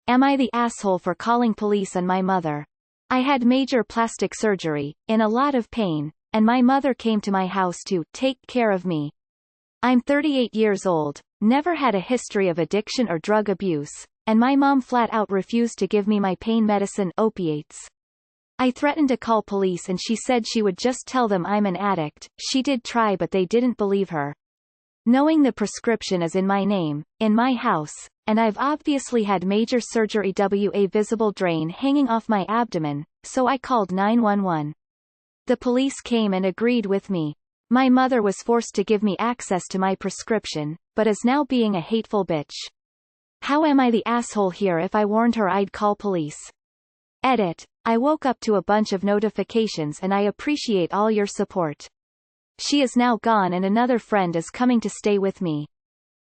Am I the asshole for calling police on my mother? I had major plastic surgery, in a lot of pain, and my mother came to my house to take care of me. I'm 38 years old, never had a history of addiction or drug abuse, and my mom flat out refused to give me my pain medicine, opiates. I threatened to call police and she said she would just tell them I'm an addict. She did try but they didn't believe her. Knowing the prescription is in my name, in my house, and I've obviously had major surgery, a visible drain hanging off my abdomen, so I called 911. The police came and agreed with me. My mother was forced to give me access to my prescription, but is now being a hateful bitch. How am I the asshole here if I warned her I'd call police? Edit. I woke up to a bunch of notifications and I appreciate all your support. She is now gone and another friend is coming to stay with me.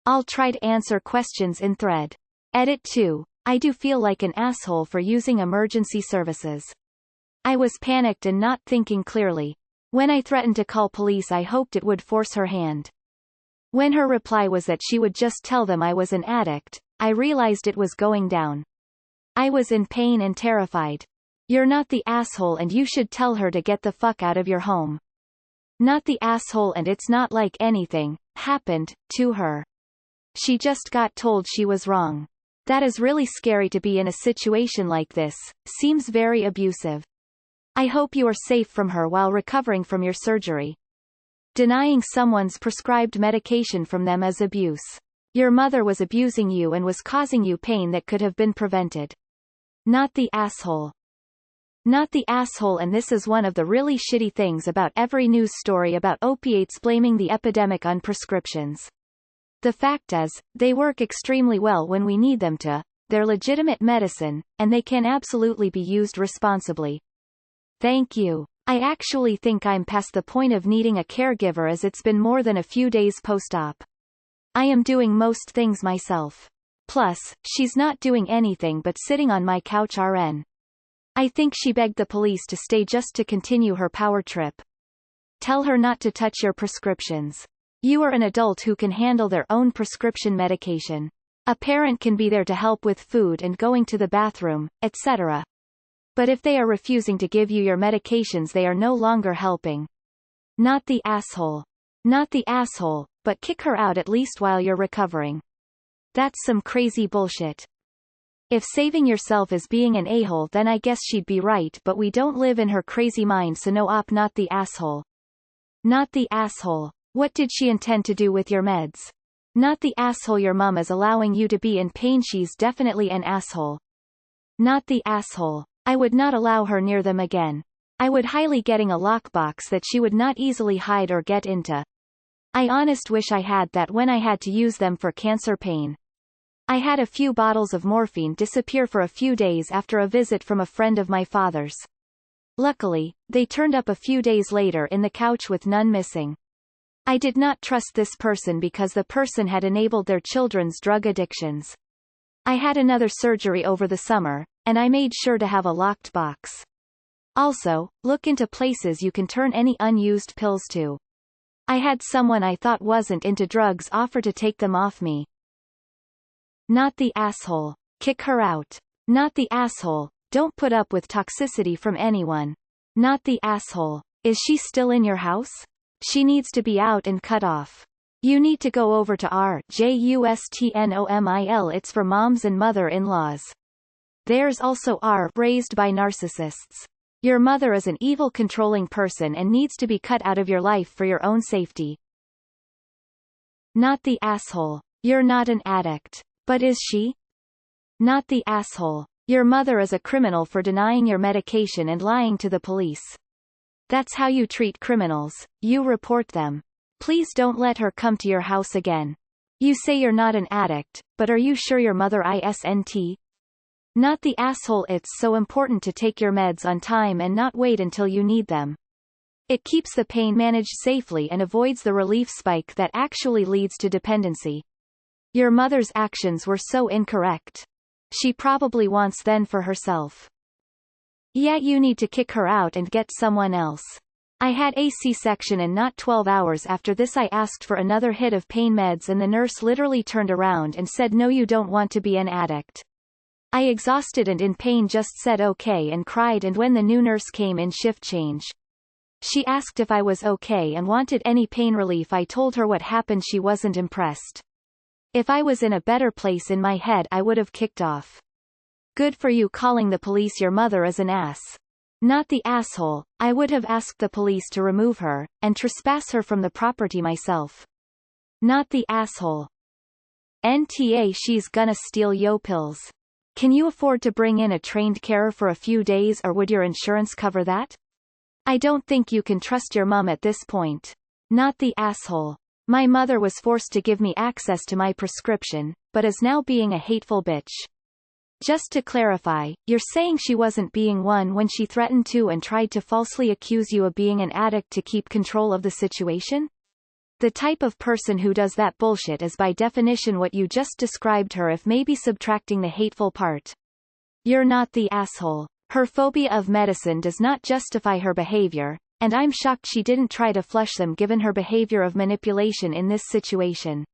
I'll try to answer questions in thread. Edit 2. I do feel like an asshole for using emergency services. I was panicked and not thinking clearly. When I threatened to call police I hoped it would force her hand. When her reply was that she would just tell them I was an addict, I realized it was going down. I was in pain and terrified. You're not the asshole and you should tell her to get the fuck out of your home. Not the asshole, and it's not like anything happened to her. She just got told she was wrong. That is really scary to be in a situation like this, seems very abusive. I hope you are safe from her while recovering from your surgery. Denying someone's prescribed medication from them is abuse. Your mother was abusing you and was causing you pain that could have been prevented. Not the asshole. Not the asshole, and this is one of the really shitty things about every news story about opiates blaming the epidemic on prescriptions. The fact is, they work extremely well when we need them to, they're legitimate medicine, and they can absolutely be used responsibly. Thank you. I actually think I'm past the point of needing a caregiver as it's been more than a few days post-op. I am doing most things myself. Plus, she's not doing anything but sitting on my couch RN. I think she begged the police to stay just to continue her power trip. Tell her not to touch your prescriptions. You are an adult who can handle their own prescription medication. A parent can be there to help with food and going to the bathroom, etc. But if they are refusing to give you your medications, they are no longer helping. Not the asshole. Not the asshole, but kick her out at least while you're recovering. That's some crazy bullshit. If saving yourself is being an a-hole, then I guess she'd be right, but we don't live in her crazy mind, so no op. Not the asshole. Not the asshole. What did she intend to do with your meds? Not the asshole. Your mum is allowing you to be in pain, she's definitely an asshole. Not the asshole. I would not allow her near them again. I would highly getting a lockbox that she would not easily hide or get into. I honest wish I had that when I had to use them for cancer pain. I had a few bottles of morphine disappear for a few days after a visit from a friend of my father's. Luckily, they turned up a few days later in the couch with none missing. I did not trust this person because the person had enabled their children's drug addictions. I had another surgery over the summer, and I made sure to have a locked box. Also, look into places you can turn any unused pills to. I had someone I thought wasn't into drugs offer to take them off me. Not the asshole. Kick her out. Not the asshole. Don't put up with toxicity from anyone. Not the asshole. Is she still in your house? She needs to be out and cut off. You need to go over to RJUSTNOMIL. It's for moms and mother-in-laws. There's also R raised by narcissists. Your mother is an evil controlling person and needs to be cut out of your life for your own safety. Not the asshole. You're not an addict. But is she? Not the asshole. Your mother is a criminal for denying your medication and lying to the police. That's how you treat criminals. You report them. Please don't let her come to your house again. You say you're not an addict, but are you sure your mother isn't? Not the asshole. It's so important to take your meds on time and not wait until you need them. It keeps the pain managed safely and avoids the relief spike that actually leads to dependency. Your mother's actions were so incorrect. She probably wants them for herself. Yet you need to kick her out and get someone else. I had a C-section and not 12 hours after this I asked for another hit of pain meds and the nurse literally turned around and said, no, you don't want to be an addict. I exhausted and in pain just said okay and cried, and when the new nurse came in shift change, she asked if I was okay and wanted any pain relief. I told her what happened. She wasn't impressed. If I was in a better place in my head I would have kicked off. Good for you calling the police. Your mother is an ass. Not the asshole. I would have asked the police to remove her, and trespass her from the property myself. Not the asshole. NTA, she's gonna steal yo pills. Can you afford to bring in a trained carer for a few days, or would your insurance cover that? I don't think you can trust your mom at this point. Not the asshole. My mother was forced to give me access to my prescription, but is now being a hateful bitch. Just to clarify, you're saying she wasn't being one when she threatened to and tried to falsely accuse you of being an addict to keep control of the situation? The type of person who does that bullshit is by definition what you just described her, if maybe subtracting the hateful part. You're not the asshole. Her phobia of medicine does not justify her behavior, and I'm shocked she didn't try to flush them given her behavior of manipulation in this situation.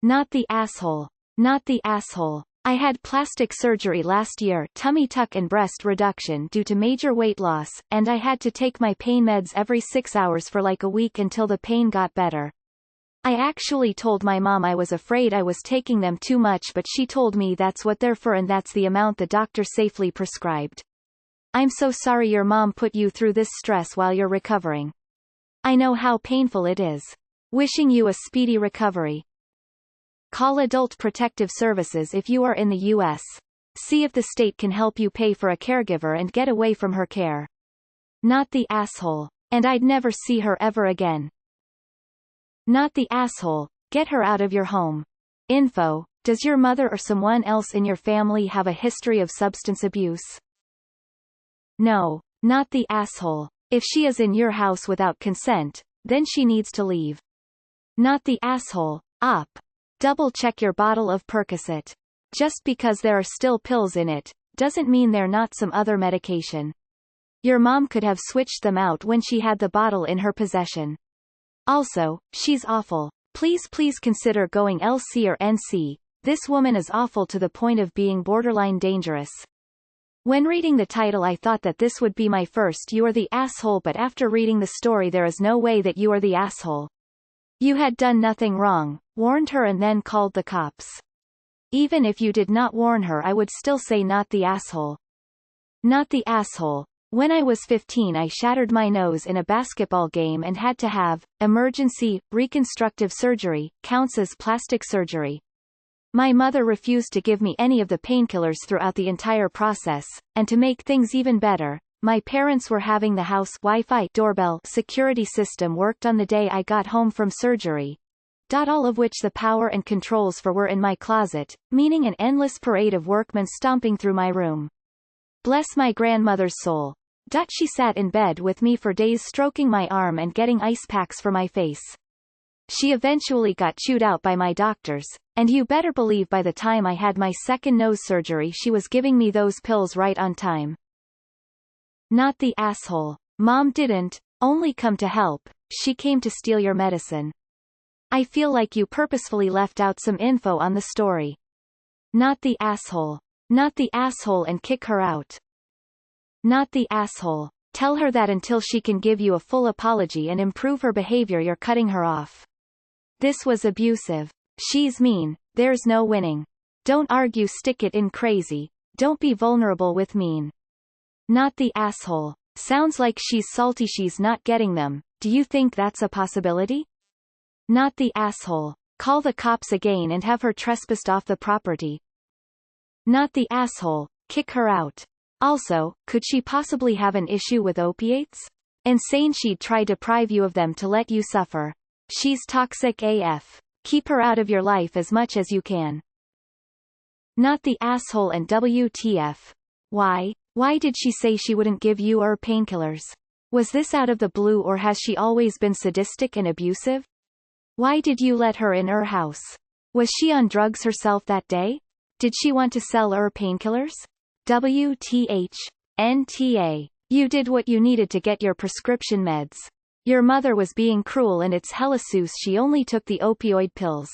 Not the asshole. Not the asshole. I had plastic surgery last year, tummy tuck and breast reduction due to major weight loss, and I had to take my pain meds every 6 hours for like a week until the pain got better. I actually told my mom I was afraid I was taking them too much, but she told me that's what they're for and that's the amount the doctor safely prescribed. I'm so sorry your mom put you through this stress while you're recovering. I know how painful it is. Wishing you a speedy recovery. Call Adult Protective Services if you are in the U.S. See if the state can help you pay for a caregiver and get away from her care. Not the asshole. And I'd never see her ever again. Not the asshole. Get her out of your home. Info. Does your mother or someone else in your family have a history of substance abuse? No. Not the asshole. If she is in your house without consent, then she needs to leave. Not the asshole. Op. Double check your bottle of Percocet. Just because there are still pills in it, doesn't mean they're not some other medication. Your mom could have switched them out when she had the bottle in her possession. Also, she's awful. Please consider going LC or NC. This woman is awful to the point of being borderline dangerous. When reading the title I thought that this would be my first "You are the asshole," but after reading the story there is no way that you are the asshole. You had done nothing wrong, warned her and then called the cops. Even if you did not warn her I would still say not the asshole. Not the asshole. When I was 15 I shattered my nose in a basketball game and had to have emergency reconstructive surgery, counts as plastic surgery. My mother refused to give me any of the painkillers throughout the entire process, and to make things even better, my parents were having the house Wi-Fi doorbell security system worked on the day I got home from surgery. All of which the power and controls for were in my closet, meaning an endless parade of workmen stomping through my room. Bless my grandmother's soul. She sat in bed with me for days stroking my arm and getting ice packs for my face. She eventually got chewed out by my doctors, and you better believe by the time I had my second nose surgery she was giving me those pills right on time. Not the asshole. Mom didn't only come to help, she came to steal your medicine. I feel like you purposefully left out some info on the story. Not the asshole. Not the asshole and kick her out. Not the asshole. Tell her that until she can give you a full apology and improve her behavior you're cutting her off. This was abusive. She's mean, there's no winning. Don't argue, stick it in crazy. Don't be vulnerable with mean. Not the asshole. Sounds like she's salty she's not getting them. Do you think that's a possibility? Not the asshole. Call the cops again and have her trespassed off the property. Not the asshole. Kick her out. Also, could she possibly have an issue with opiates? Insane she'd try to deprive you of them to let you suffer. She's toxic AF. Keep her out of your life as much as you can. Not the asshole and WTF. Why? Why did she say she wouldn't give you her painkillers? Was this out of the blue or has she always been sadistic and abusive? Why did you let her in her house? Was she on drugs herself that day? Did she want to sell her painkillers? WTH. NTA. You did what you needed to get your prescription meds. Your mother was being cruel and it's hella sus she only took the opioid pills.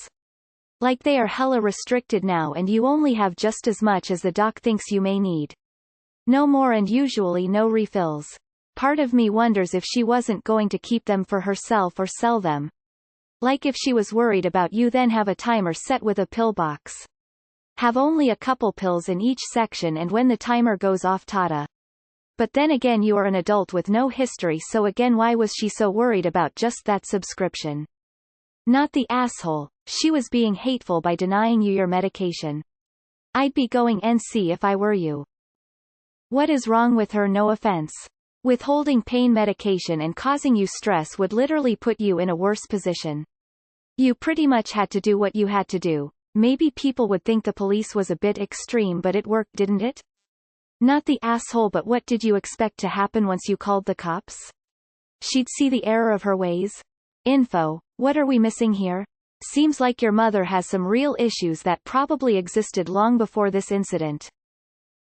Like they are hella restricted now and you only have just as much as the doc thinks you may need. No more and usually no refills. Part of me wonders if she wasn't going to keep them for herself or sell them. Like if she was worried about you, then have a timer set with a pill box. Have only a couple pills in each section and when the timer goes off tada. But then again you are an adult with no history, so again why was she so worried about just that subscription? Not the asshole, she was being hateful by denying you your medication. I'd be going NC if I were you. What is wrong with her? No offense. Withholding pain medication and causing you stress would literally put you in a worse position. You pretty much had to do what you had to do. Maybe people would think the police was a bit extreme, but it worked, didn't it? Not the asshole, but what did you expect to happen once you called the cops? She'd see the error of her ways? Info, what are we missing here? Seems like your mother has some real issues that probably existed long before this incident.